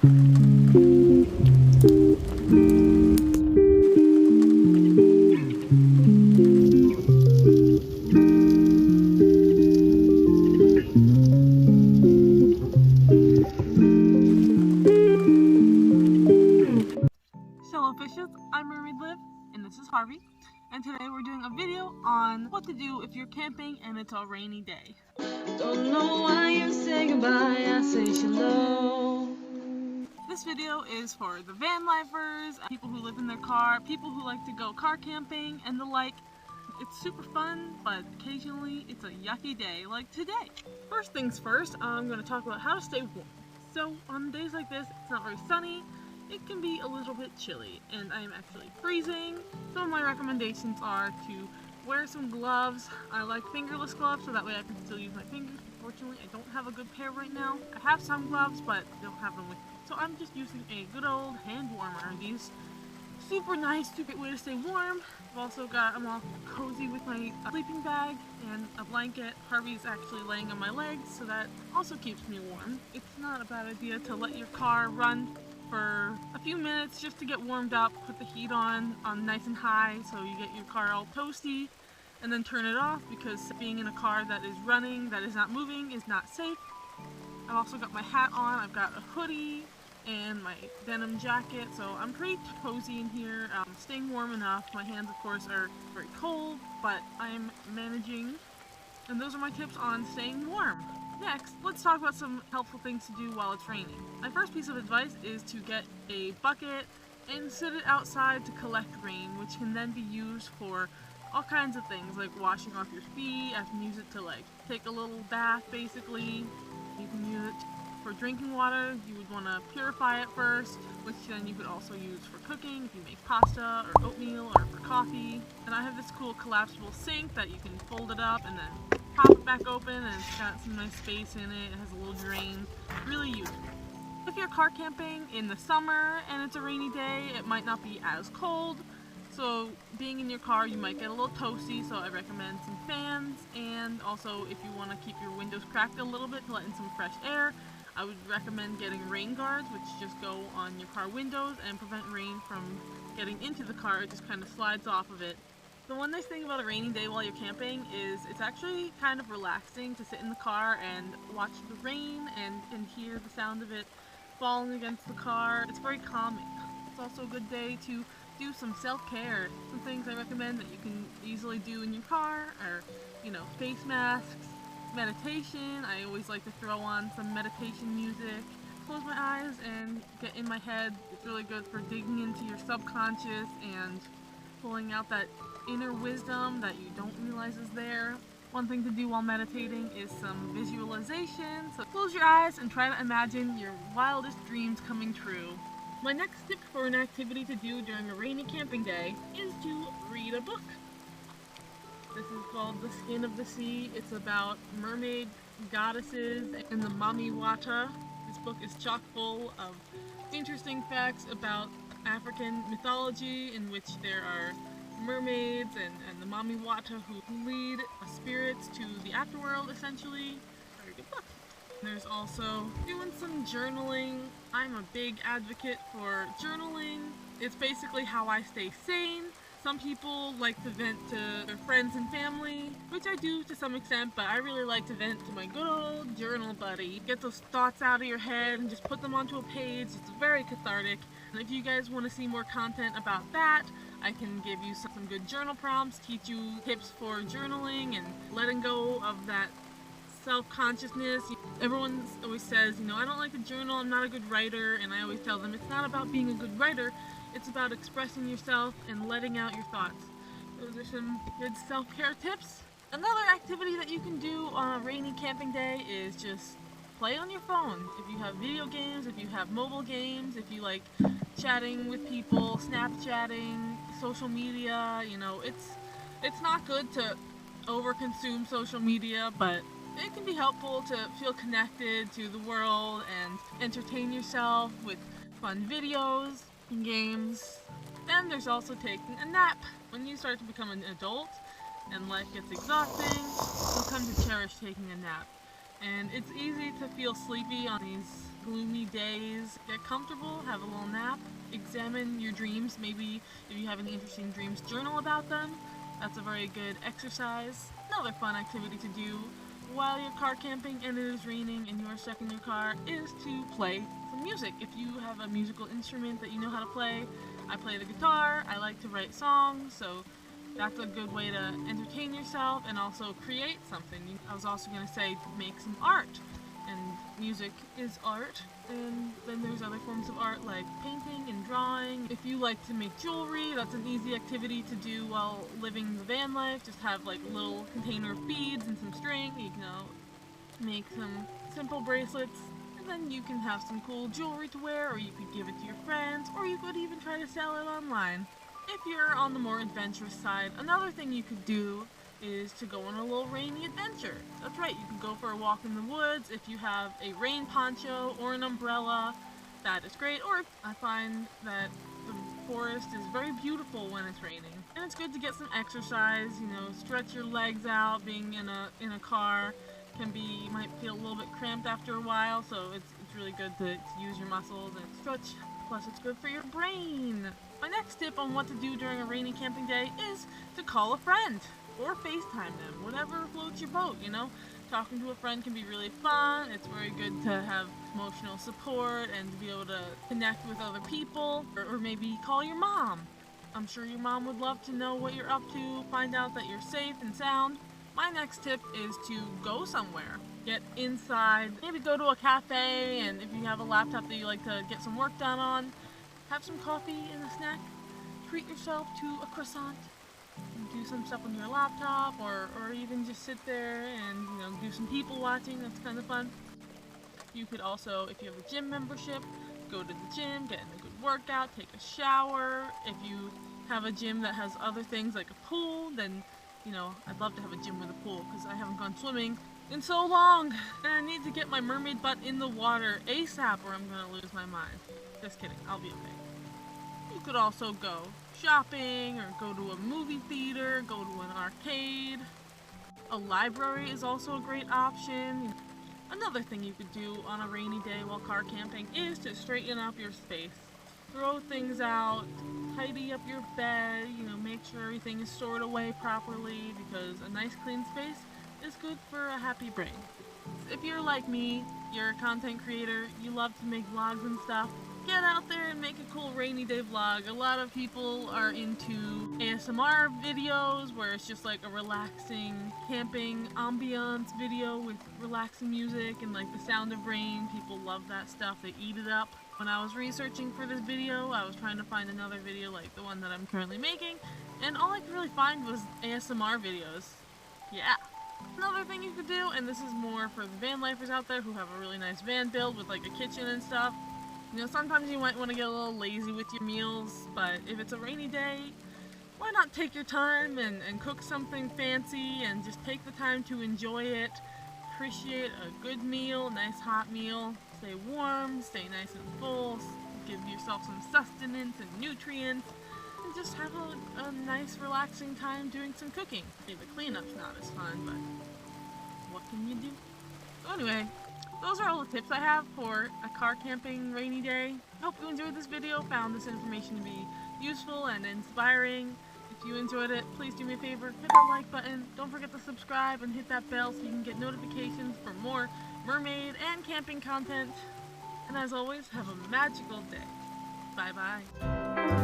Hello fishes, I'm Mermaid and this is Harvey, and today we're doing a video on what to do if you're camping and it's a rainy day. Don't know why you say goodbye, I say hello. This video is for the van lifers, people who live in their car, people who like to go car camping and the like. It's super fun, but occasionally it's a yucky day like today. First things first, I'm going to talk about how to stay warm. So on days like this, it's not very sunny. It can be a little bit chilly, and I am actually freezing. Some of my recommendations are to wear some gloves. I like fingerless gloves so that way I can still use my fingers. Unfortunately, I don't have a good pair right now. I have some gloves, but I don't have them with me. So I'm just using a good old hand warmer. These super nice, super great way to stay warm. I'm all cozy with my sleeping bag and a blanket. Harvey's actually laying on my legs, so that also keeps me warm. It's not a bad idea to let your car run for a few minutes just to get warmed up, put the heat on nice and high so you get your car all toasty, and then turn it off, because being in a car that is running, that is not moving, is not safe. I've also got my hat on, I've got a hoodie and my denim jacket, so I'm pretty cozy in here. Staying warm enough. My hands of course are very cold, but I'm managing, and those are my tips on staying warm. Next, let's talk about some helpful things to do while it's raining. My first piece of advice is to get a bucket and sit it outside to collect rain, which can then be used for all kinds of things, like washing off your feet. I can use it to like take a little bath basically. You can use it for drinking water. You would want to purify it first, which then you could also use for cooking if you make pasta or oatmeal, or for coffee. And I have this cool collapsible sink that you can fold it up and then pop it back open, and it's got some nice space in it. It has a little drain. Really useful. If you're car camping in the summer and it's a rainy day, it might not be as cold. So being in your car, you might get a little toasty, so I recommend some fans. And also, if you want to keep your windows cracked a little bit to let in some fresh air, I would recommend getting rain guards, which just go on your car windows and prevent rain from getting into the car. It just kind of slides off of it. The one nice thing about a rainy day while you're camping is it's actually kind of relaxing to sit in the car and watch the rain and hear the sound of it falling against the car. It's very calming. It's also a good day to do some self-care. Some things I recommend that you can easily do in your car are, face masks, meditation. I always like to throw on some meditation music. Close my eyes and get in my head. It's really good for digging into your subconscious and pulling out that inner wisdom that you don't realize is there. One thing to do while meditating is some visualization. So close your eyes and try to imagine your wildest dreams coming true. My next tip for an activity to do during a rainy camping day is to read a book. This is called The Skin of the Sea. It's about mermaid goddesses and the Mami Wata. This book is chock full of interesting facts about African mythology, in which there are mermaids and the Mami Wata who lead spirits to the afterworld, essentially. Very good book. There's also doing some journaling. I'm a big advocate for journaling. It's basically how I stay sane. Some people like to vent to their friends and family, which I do to some extent, but I really like to vent to my good old journal buddy. Get those thoughts out of your head and just put them onto a page. It's very cathartic. And if you guys want to see more content about that, I can give you some good journal prompts, teach you tips for journaling and letting go of that self-consciousness. Everyone always says, I don't like to journal, I'm not a good writer, and I always tell them it's not about being a good writer, it's about expressing yourself and letting out your thoughts. Those are some good self-care tips. Another activity that you can do on a rainy camping day is just play on your phone. If you have video games, if you have mobile games, if you like chatting with people, Snapchatting, social media, it's not good to overconsume social media, but it can be helpful to feel connected to the world and entertain yourself with fun videos and games. Then there's also taking a nap. When you start to become an adult and life gets exhausting, you'll come to cherish taking a nap. And it's easy to feel sleepy on these gloomy days. Get comfortable, have a little nap, examine your dreams. Maybe if you have any interesting dreams, journal about them. That's a very good exercise. Another fun activity to do while you're car camping and it is raining and you're stuck in your car is to play some music. If you have a musical instrument that you know how to play, I play the guitar, I like to write songs, so that's a good way to entertain yourself and also create something. I was also going to say make some art, and music is art, and then there's other forms of art like painting and drawing. If you like to make jewelry, that's an easy activity to do while living the van life. Just have like a little container of beads and some string. You can make some simple bracelets, and then you can have some cool jewelry to wear, or you could give it to your friends, or you could even try to sell it online. If you're on the more adventurous side, another thing you could do is to go on a little rainy adventure. That's right, you can go for a walk in the woods. If you have a rain poncho or an umbrella, that is great. Or I find that the forest is very beautiful when it's raining. And it's good to get some exercise, stretch your legs out. Being in a car you might feel a little bit cramped after a while, so it's really good to use your muscles and stretch. Plus it's good for your brain. My next tip on what to do during a rainy camping day is to call a friend or FaceTime them, whatever floats your boat, Talking to a friend can be really fun. It's very good to have emotional support and to be able to connect with other people, or maybe call your mom. I'm sure your mom would love to know what you're up to, find out that you're safe and sound. My next tip is to go somewhere. Get inside, maybe go to a cafe, and if you have a laptop that you like to get some work done on, have some coffee and a snack. Treat yourself to a croissant. Do some stuff on your laptop, or even just sit there and do some people watching. That's kind of fun. You could also, if you have a gym membership, go to the gym, get in a good workout, take a shower. If you have a gym that has other things like a pool, then I'd love to have a gym with a pool because I haven't gone swimming in so long, and I need to get my mermaid butt in the water ASAP or I'm gonna lose my mind. Just kidding, I'll be okay. You could also go shopping or go to a movie theater, go to an arcade. A library is also a great option. Another thing you could do on a rainy day while car camping is to straighten up your space. Throw things out, tidy up your bed, make sure everything is stored away properly, because a nice clean space is good for a happy brain. If you're like me, you're a content creator, you love to make vlogs and stuff, get out there and make a cool rainy day vlog. A lot of people are into ASMR videos where it's just like a relaxing camping ambiance video with relaxing music and like the sound of rain. People love that stuff, they eat it up. When I was researching for this video, I was trying to find another video like the one that I'm currently making, and all I could really find was ASMR videos. Yeah. Another thing you could do, and this is more for the van lifers out there who have a really nice van build with like a kitchen and stuff. Sometimes you might want to get a little lazy with your meals, but if it's a rainy day, why not take your time and cook something fancy and just take the time to enjoy it. Appreciate a good meal, nice hot meal. Stay warm, stay nice and full, give yourself some sustenance and nutrients, and just have a nice relaxing time doing some cooking. Okay, the cleanup's not as fun, but what can you do? So anyway, those are all the tips I have for a car camping rainy day. I hope you enjoyed this video, found this information to be useful and inspiring. If you enjoyed it, please do me a favor, hit that like button, don't forget to subscribe and hit that bell so you can get notifications for more mermaid and camping content. And as always, have a magical day. Bye bye.